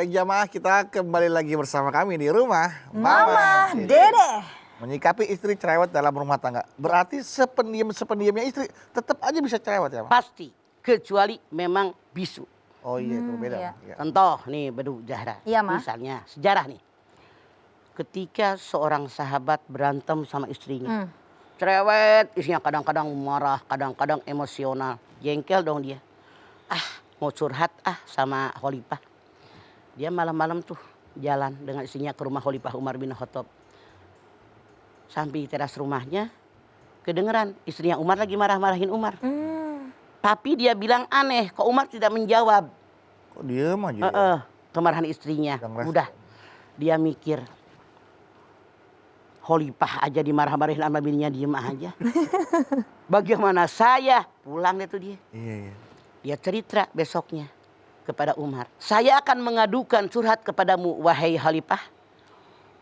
baik jamaah, kita kembali lagi bersama kami di rumah Mama Dede. Menyikapi istri cerewet dalam rumah tangga. Berarti sependiamnya istri tetap aja bisa cerewet ya, Mas? Pasti, kecuali memang bisu. Oh iya, itu beda. Iya. Ya. Contoh nih Bedu Zahra. Iya, Ma. Misalnya sejarah nih. Ketika seorang sahabat berantem sama istrinya. Cerewet, istrinya kadang-kadang marah, kadang-kadang emosional. Jengkel dong dia. Mau curhat sama Khalifah. Dia malam-malam tuh jalan dengan istrinya ke rumah Khalifah Umar bin Khattab. Sampai di teras rumahnya, kedengeran istrinya Umar lagi marah-marahin Umar. Tapi dia bilang aneh, kok Umar tidak menjawab. Kok diem aja ya? Kemarahan istrinya. Udah, dia mikir. Khalifah aja dimarah-marahin sama bininya, diem aja. Bagaimana saya? Pulang deh tuh dia. Iya. Dia cerita besoknya kepada Umar. Saya akan mengadukan curhat kepadamu, wahai Khalifah.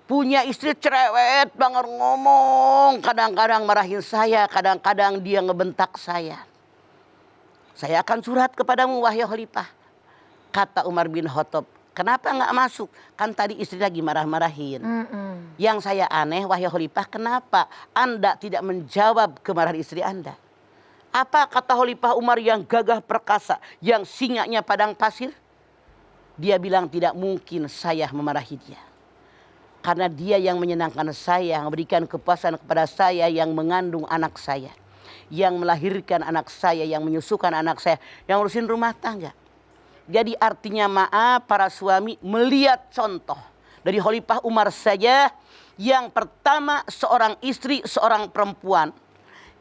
Punya istri cerewet banget ngomong. Kadang-kadang marahin saya, kadang-kadang dia ngebentak saya. Saya akan curhat kepadamu, wahai Khalifah. Kata Umar bin Khattab, kenapa nggak masuk? Kan tadi istri lagi marah-marahin. Yang saya aneh, wahai Khalifah, kenapa Anda tidak menjawab kemarahan istri Anda? Apa kata Khalifah Umar yang gagah perkasa, yang singanya padang pasir? Dia bilang tidak mungkin saya memarahi dia. Karena dia yang menyenangkan saya, memberikan kepuasan kepada saya, yang mengandung anak saya. Yang melahirkan anak saya, yang menyusukan anak saya, yang ngurusin rumah tangga. Jadi artinya maaf para suami melihat contoh dari Khalifah Umar saja. Yang pertama seorang istri, seorang perempuan.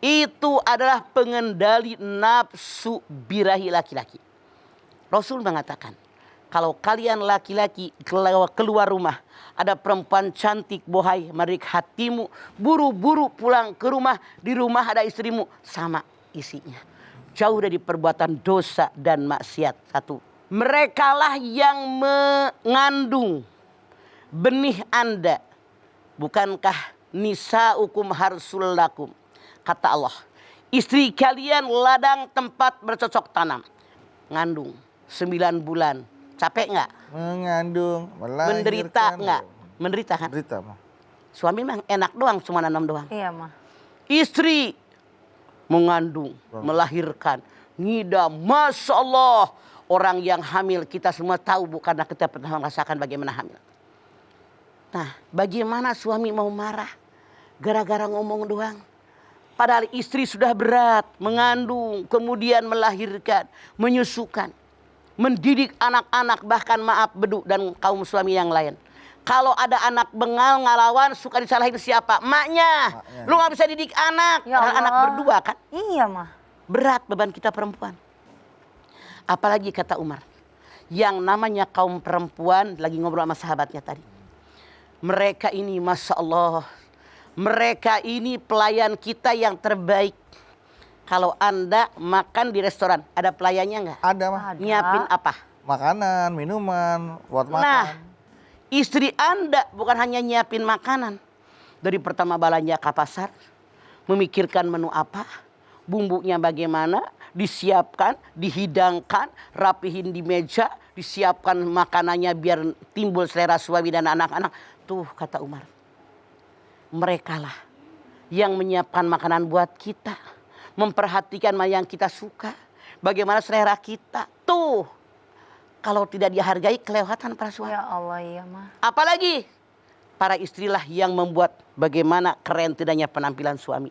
Itu adalah pengendali nafsu birahi laki-laki. Rasul mengatakan, kalau kalian laki-laki keluar rumah, ada perempuan cantik bohai menarik hatimu, buru-buru pulang ke rumah, di rumah ada istrimu sama isinya. Jauh dari perbuatan dosa dan maksiat. Satu, merekalah yang mengandung benih Anda. Bukankah nisaukum harsul lakum? Kata Allah, istri kalian ladang tempat bercocok tanam. Ngandung 9 bulan. Capek nggak? Mengandung, melahirkan. Menderita nggak? Menderita kan? Menderita, mah. Suami mah enak doang, cuma nanam doang. Iya, Ma. Istri mengandung, melahirkan, ngidam. Masya Allah. Orang yang hamil kita semua tahu, karena kita pernah merasakan bagaimana hamil. Nah, bagaimana suami mau marah gara-gara ngomong doang? Padahal istri sudah berat, mengandung, kemudian melahirkan, menyusukan, mendidik anak-anak, bahkan maaf Bedu dan kaum suami yang lain. Kalau ada anak bengal ngalawan suka disalahin siapa? Maknya. Lu gak bisa didik anak, Ya padahal anak Allah. berdua kan? Iya, Ma. Berat beban kita perempuan. Apalagi kata Umar, yang namanya kaum perempuan, lagi ngobrol sama sahabatnya tadi. Mereka ini Masya Allah, mereka ini pelayan kita yang terbaik. Kalau Anda makan di restoran, ada pelayannya nggak? Ada, mah. Nyiapin apa? Makanan, minuman, buat makan. Nah, istri Anda bukan hanya nyiapin makanan. Dari pertama belanja ke pasar, memikirkan menu apa, bumbunya bagaimana, disiapkan, dihidangkan, rapihin di meja, disiapkan makanannya biar timbul selera suami dan anak-anak. Tuh kata Umar, merekalah yang menyiapkan makanan buat kita, memperhatikan mana yang kita suka, bagaimana selera kita. Tuh, kalau tidak dihargai kelewatan para suami. Ya Allah, iya, Ma. Apalagi para istrilah yang membuat bagaimana keren tidaknya penampilan suami.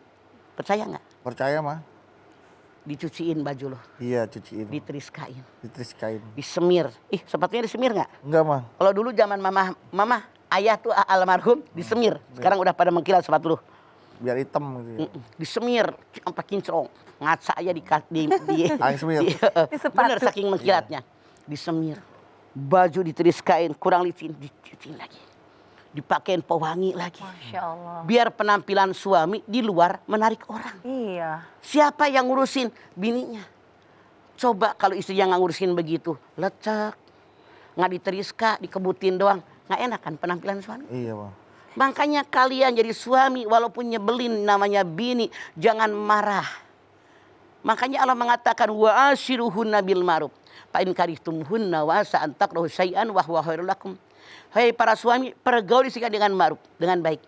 Percaya nggak? Percaya, mah? Dicuciin baju lo, Iya, cuciin. diteriskain, Diteriskain. disemir. Sepertinya disemir nggak? Enggak, mah. Kalau dulu zaman mama, ayah tuh almarhum disemir. Sekarang udah pada mengkilat sepatu lu. Biar hitam gitu ya. Disemir sampai kinclong. Ngaca aja di Angin semir. Di sepatu. Bener saking mengkilatnya. Disemir. Baju diteriskain, kurang licin, dicuciin lagi. Dipakein pewangi lagi. Masya Allah. Biar penampilan suami di luar menarik orang. Iya. Siapa yang ngurusin? Bininya. Coba kalau istri yang ngurusin begitu, lecek, nggak diteriska, dikebutin doang, nggak enak kan penampilan suami? Iya, mah. Makanya kalian jadi suami walaupun nyebelin namanya bini, jangan marah. Makanya Allah mengatakan wa ashiruhunna bil ma'ruf. Fa in karihtumuhunna wa asa an takrahu syai'an wa huwa khairul lakum. Hai para suami, pergauli istri dengan ma'ruf, dengan baik.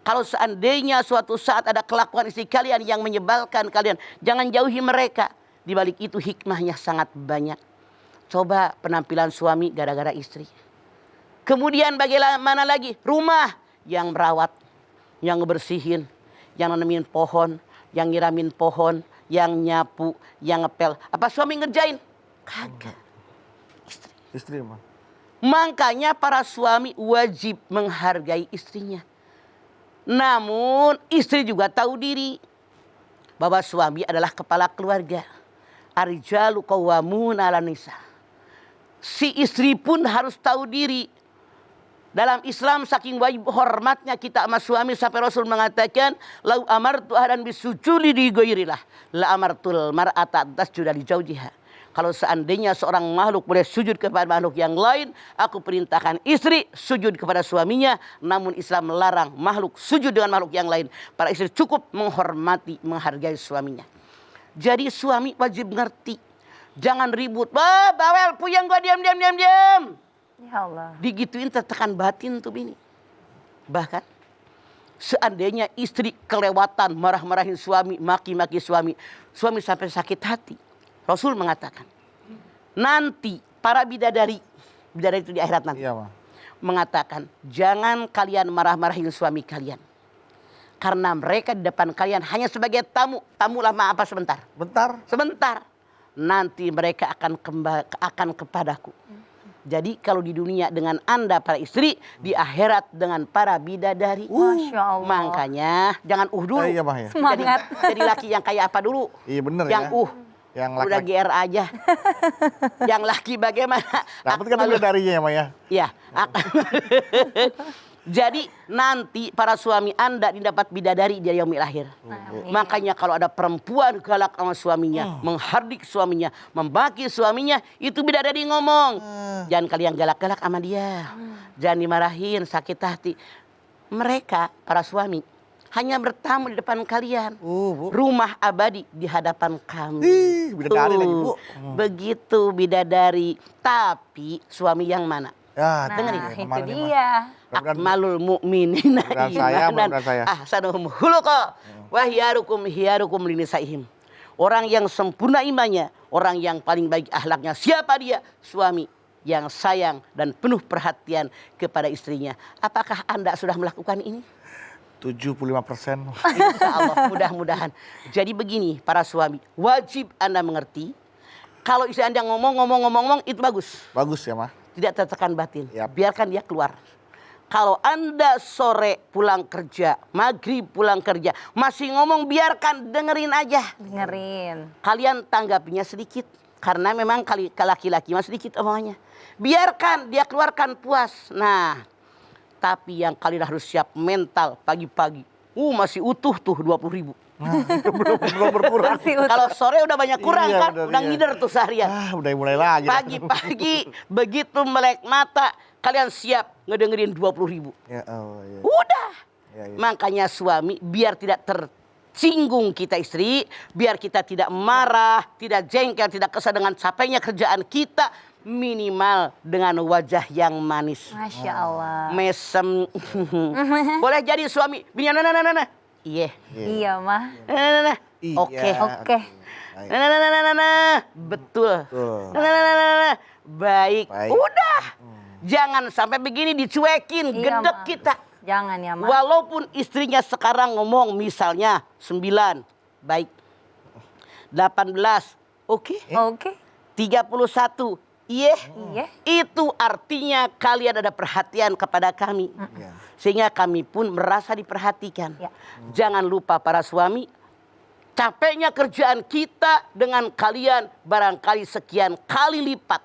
Kalau seandainya suatu saat ada kelakuan istri kalian yang menyebalkan kalian, jangan jauhi mereka. Di balik itu hikmahnya sangat banyak. Coba penampilan suami gara-gara istri. Kemudian bagaimana lagi? Rumah yang merawat, yang ngebersihin, yang nanemin pohon, yang nyiramin pohon, yang nyapu, yang ngepel. Apa suami ngerjain? Kagak. Istri mah. Makanya para suami wajib menghargai istrinya. Namun istri juga tahu diri bahwa suami adalah kepala keluarga. Ar-rijalu qawwamuna 'alan nisa. Si istri pun harus tahu diri. Dalam Islam saking wajib hormatnya kita sama suami sampai Rasul mengatakan lau amartu ahadan bisujudi li ghairillah la amartul mar'ata tasjuda li zaujiha. Kalau seandainya seorang makhluk boleh sujud kepada makhluk yang lain, aku perintahkan istri sujud kepada suaminya. Namun Islam melarang makhluk sujud dengan makhluk yang lain. Para istri cukup menghormati, menghargai suaminya. Jadi suami wajib ngerti. Jangan ribut. Bawel, puyeng gua diam. Ya Allah. Digituin tertekan batin tuh bini. Bahkan seandainya istri kelewatan marah-marahin suami, maki-maki suami. Suami sampai sakit hati. Rasul mengatakan, nanti para bidadari itu di akhirat nanti, Iya, Ma. mengatakan, jangan kalian marah-marahin suami kalian. Karena mereka di depan kalian hanya sebagai tamu. Tamu lama apa sebentar? Sebentar. Nanti mereka akan kepadaku. Jadi kalau di dunia dengan Anda para istri, di akhirat dengan para bidadari. Masya Allah. Makanya jangan dulu. Iya, Ma, ya. Semangat. Jadi laki yang kayak apa dulu? Iya bener Yang ya. Yang udah GR aja. Yang laki bagaimana? Dapat kan bidadarinya ya, Ma, ya. Ya. Jadi nanti para suami Anda didapat bidadari di yaumil akhir. Makanya kalau ada perempuan galak sama suaminya, menghardik suaminya, membaki suaminya, itu bidadari ngomong. Jangan kalian galak-galak sama dia. Jangan dimarahin, sakit hati. Mereka para suami hanya bertamu di depan kalian. Bu. Rumah abadi di hadapan kami. Ih, bidadari lagi, Bu. Begitu bidadari. Tapi suami yang mana? Ya, dengerin. Nah, itu kemarin nih, Ma. dia. Akmalul mu'minina Mudah-mudahan saya. ahsanuhum khuluqa wa hiyarukum linisaihim. Orang yang sempurna imannya, orang yang paling baik akhlaknya. Siapa dia? Suami yang sayang dan penuh perhatian kepada istrinya. Apakah Anda sudah melakukan ini? 75%. Insya Allah, mudah-mudahan. Jadi begini para suami, wajib Anda mengerti. Kalau istri Anda ngomong itu bagus. Bagus ya, Ma. Tidak tertekan batin. Yap. Biarkan dia keluar. Kalau Anda sore pulang kerja, maghrib pulang kerja, masih ngomong, biarkan, dengerin aja. Dengerin. Kalian tanggapinya sedikit. Karena memang laki-laki masih sedikit omongannya. Biarkan, dia keluarkan puas. Nah, tapi yang kalian harus siap mental pagi-pagi. Masih utuh tuh 20.000. Nah, belum berkurang. Kalau sore udah banyak kurang Iya, kan, bener, udah iya. ngider tuh seharian. Udah mulai lagi. Pagi-pagi begitu melek mata, kalian siap ngedengerin 20.000. Ya Allah, ya. Udah. Ya, ya. Makanya suami biar tidak tersinggung kita istri, biar kita tidak marah, tidak jengkel, tidak kesal dengan capeknya kerjaan kita, minimal dengan wajah yang manis. Masya Allah. Mesem. Boleh jadi suami, bini nah. Iya. Iya, mah. Nah. Iya. Oke. Oke. Nah. Betul. Betul. Nah. Baik. Baik. Udah. Jangan sampai begini dicuekin, Iya, gedek Ma. kita. Jangan ya, Ma. Walaupun istrinya sekarang ngomong misalnya 9, baik. 18, oke. Oke. 31, iya. Iya. Itu artinya kalian ada perhatian kepada kami. Ya. Sehingga kami pun merasa diperhatikan. Ya. Jangan lupa para suami, capeknya kerjaan kita dengan kalian barangkali sekian kali lipat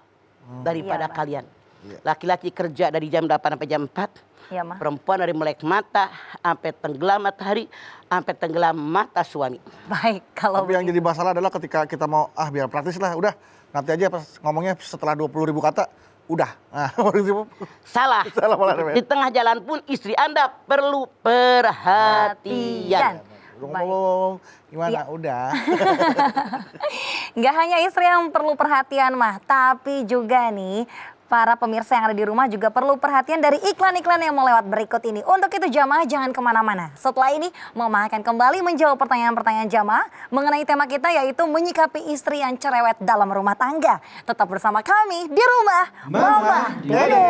daripada Iya, Ma. kalian. Iya. Laki-laki kerja dari jam 8 sampai jam 4. Iya, Ma. Perempuan dari melek mata sampai tenggelam matahari, sampai tenggelam mata suami. Baik, kalau Tapi yang jadi masalah adalah ketika kita mau, biar praktis lah, udah. Nanti aja pas ngomongnya setelah 20.000 kata, udah. Nah, Salah. Salah malah, Di tengah jalan pun istri Anda perlu perhatian. Gimana? Iya. Udah. Nggak hanya istri yang perlu perhatian mah, tapi juga nih para pemirsa yang ada di rumah juga perlu perhatian dari iklan-iklan yang mau lewat berikut ini. Untuk itu jamaah jangan kemana-mana. Setelah ini Mama akan kembali menjawab pertanyaan-pertanyaan jamaah mengenai tema kita yaitu menyikapi istri yang cerewet dalam rumah tangga. Tetap bersama kami di rumah Mama Dede.